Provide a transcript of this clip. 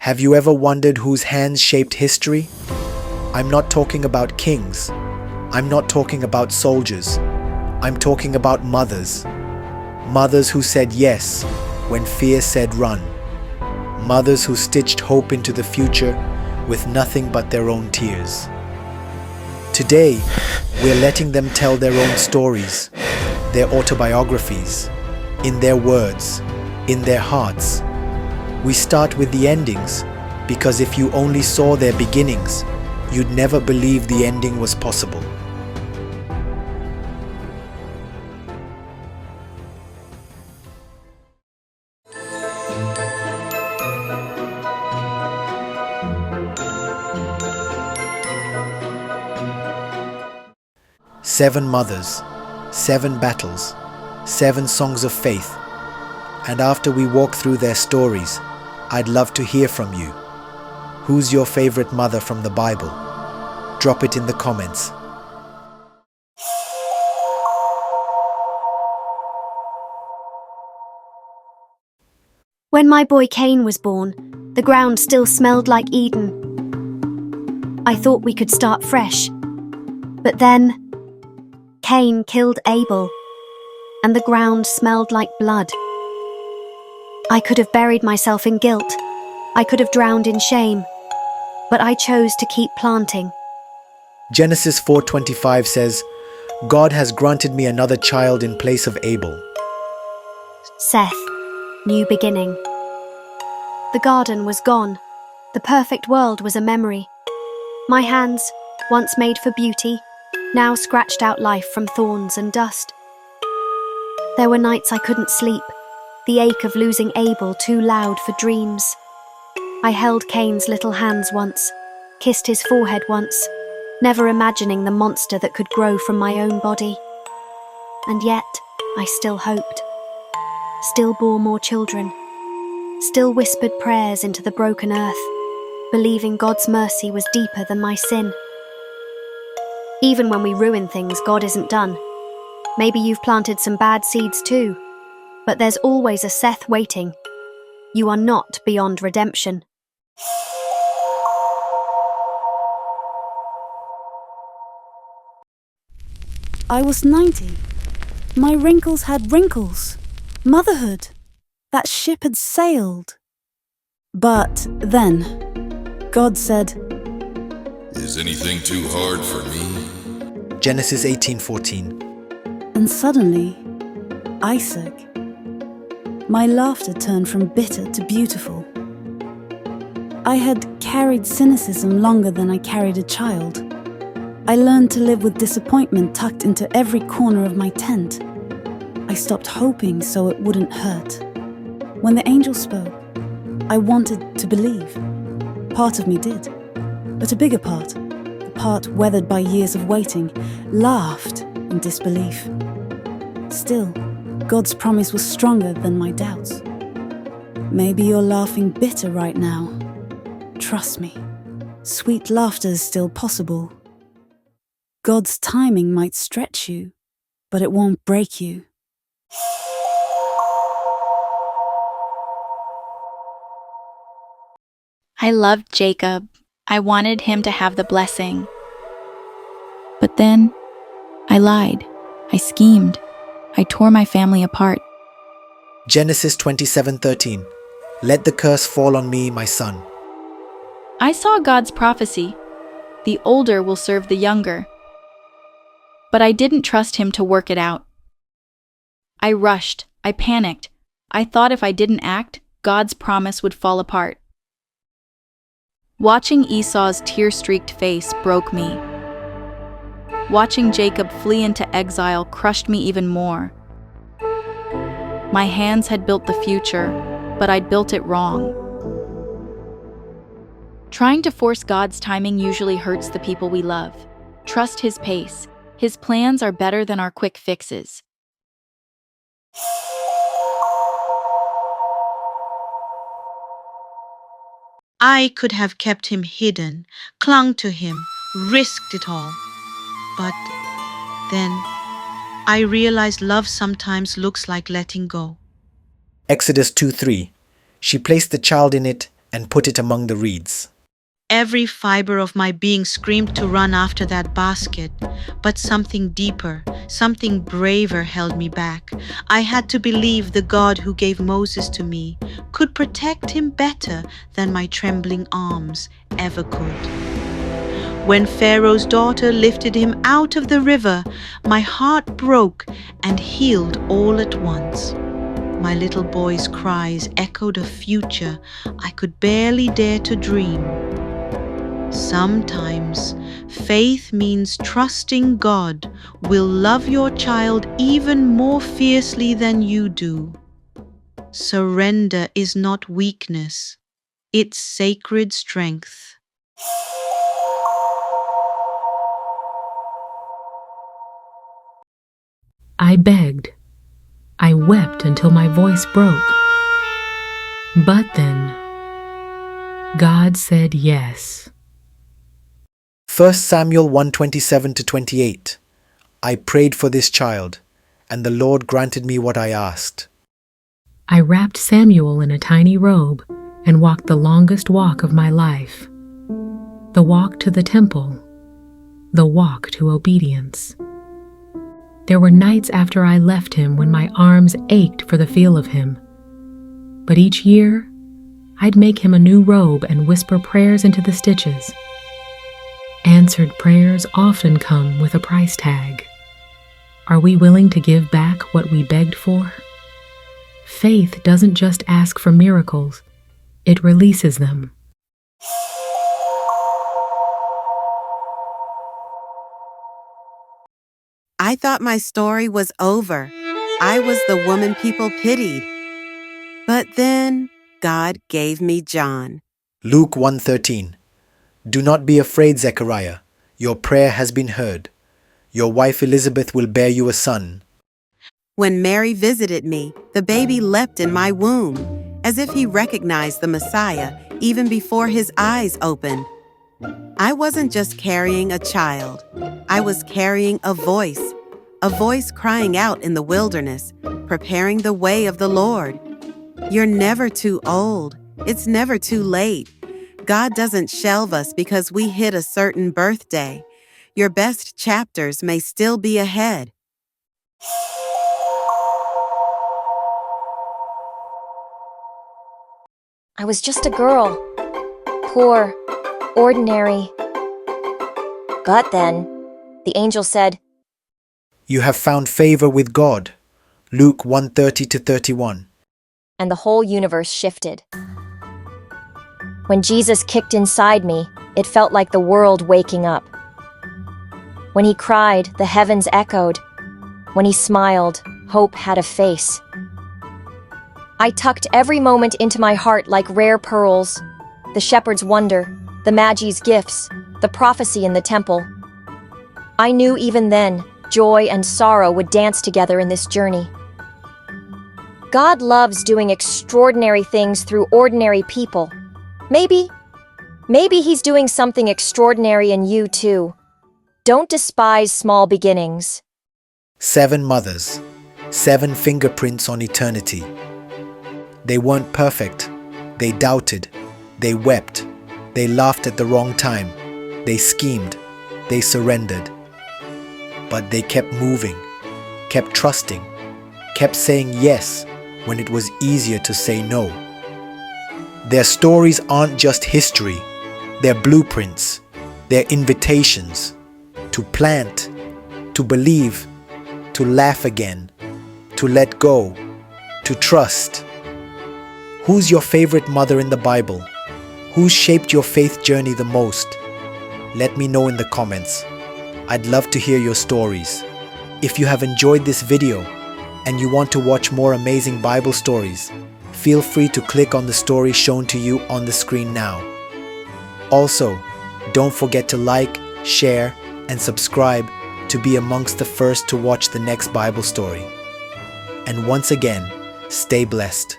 Have you ever wondered whose hands shaped history? I'm not talking about kings. I'm not talking about soldiers. I'm talking about mothers. Mothers who said yes when fear said run. Mothers who stitched hope into the future with nothing but their own tears. Today, we're letting them tell their own stories, their autobiographies, in their words, in their hearts. We start with the endings because if you only saw their beginnings, you'd never believe the ending was possible. Seven mothers, 7 battles, 7 songs of faith. And after we walk through their stories, I'd love to hear from you. Who's your favorite mother from the Bible? Drop it in the comments. When my boy Cain was born, the ground still smelled like Eden. I thought we could start fresh. But then, Cain killed Abel, and the ground smelled like blood. I could have buried myself in guilt. I could have drowned in shame. But I chose to keep planting. Genesis 4:25 says, God has granted me another child in place of Abel. Seth, new beginning. The garden was gone. The perfect world was a memory. My hands, once made for beauty, now scratched out life from thorns and dust. There were nights I couldn't sleep, the ache of losing Abel too loud for dreams. I held Cain's little hands once, kissed his forehead once, never imagining the monster that could grow from my own body. And yet, I still hoped, still bore more children, still whispered prayers into the broken earth, believing God's mercy was deeper than my sin. Even when we ruin things, God isn't done. Maybe you've planted some bad seeds too, but there's always a Seth waiting. You are not beyond redemption. I was 90. My wrinkles had wrinkles. Motherhood. That ship had sailed. But then, God said, Is anything too hard for me? Genesis 18:14. And suddenly, Isaac. My laughter turned from bitter to beautiful. I had carried cynicism longer than I carried a child. I learned to live with disappointment tucked into every corner of my tent. I stopped hoping so it wouldn't hurt. When the angel spoke, I wanted to believe. Part of me did. But a bigger part, the part weathered by years of waiting, laughed in disbelief. Still, God's promise was stronger than my doubts. Maybe you're laughing bitter right now. Trust me, sweet laughter is still possible. God's timing might stretch you, but it won't break you. I loved Jacob. I wanted him to have the blessing. But then, I lied. I schemed. I tore my family apart. Genesis 27:13. Let the curse fall on me, my son. I saw God's prophecy. The older will serve the younger. But I didn't trust him to work it out. I rushed. I panicked. I thought if I didn't act, God's promise would fall apart. Watching Esau's tear-streaked face broke me. Watching Jacob flee into exile crushed me even more. My hands had built the future, but I'd built it wrong. Trying to force God's timing usually hurts the people we love. Trust His pace. His plans are better than our quick fixes. I could have kept him hidden, clung to him, risked it all. But then I realized love sometimes looks like letting go. Exodus 2:3. She placed the child in it and put it among the reeds. Every fiber of my being screamed to run after that basket, but something deeper, something braver held me back. I had to believe the God who gave Moses to me could protect him better than my trembling arms ever could. When Pharaoh's daughter lifted him out of the river, my heart broke and healed all at once. My little boy's cries echoed a future I could barely dare to dream. Sometimes faith means trusting God will love your child even more fiercely than you do. Surrender is not weakness, it's sacred strength. I begged. I wept until my voice broke. But then, God said yes. 1 Samuel 1:27-28. I prayed for this child, and the Lord granted me what I asked. I wrapped Samuel in a tiny robe and walked the longest walk of my life. The walk to the temple, the walk to obedience. There were nights after I left him when my arms ached for the feel of him. But each year, I'd make him a new robe and whisper prayers into the stitches. Answered prayers often come with a price tag. Are we willing to give back what we begged for? Faith doesn't just ask for miracles, it releases them. I thought my story was over. I was the woman people pitied. But then God gave me John. Luke 1:13. Do not be afraid, Zechariah. Your prayer has been heard. Your wife Elizabeth will bear you a son. When Mary visited me, the baby leapt in my womb, as if he recognized the Messiah even before his eyes opened. I wasn't just carrying a child. I was carrying a voice crying out in the wilderness, preparing the way of the Lord. You're never too old. It's never too late. God doesn't shelve us because we hit a certain birthday. Your best chapters may still be ahead. I was just a girl, poor, ordinary. But then, the angel said, You have found favor with God. Luke 1:30-31. and the whole universe shifted. When Jesus kicked inside me, it felt like the world waking up. When he cried, the heavens echoed. When he smiled, hope had a face. I tucked every moment into my heart like rare pearls, the shepherd's wonder, the Magi's gifts, the prophecy in the temple. I knew even then, joy and sorrow would dance together in this journey. God loves doing extraordinary things through ordinary people. Maybe he's doing something extraordinary in you too. Don't despise small beginnings. 7 mothers, 7 fingerprints on eternity. They weren't perfect. They doubted. They wept. They laughed at the wrong time. They schemed. They surrendered. But they kept moving, kept trusting, kept saying yes when it was easier to say no. Their stories aren't just history. They're blueprints. They're invitations to plant, to believe, to laugh again, to let go, to trust. Who's your favorite mother in the Bible? Who shaped your faith journey the most? Let me know in the comments. I'd love to hear your stories. If you have enjoyed this video and you want to watch more amazing Bible stories, feel free to click on the story shown to you on the screen now. Also, don't forget to like, share, and subscribe to be amongst the first to watch the next Bible story. And once again, stay blessed.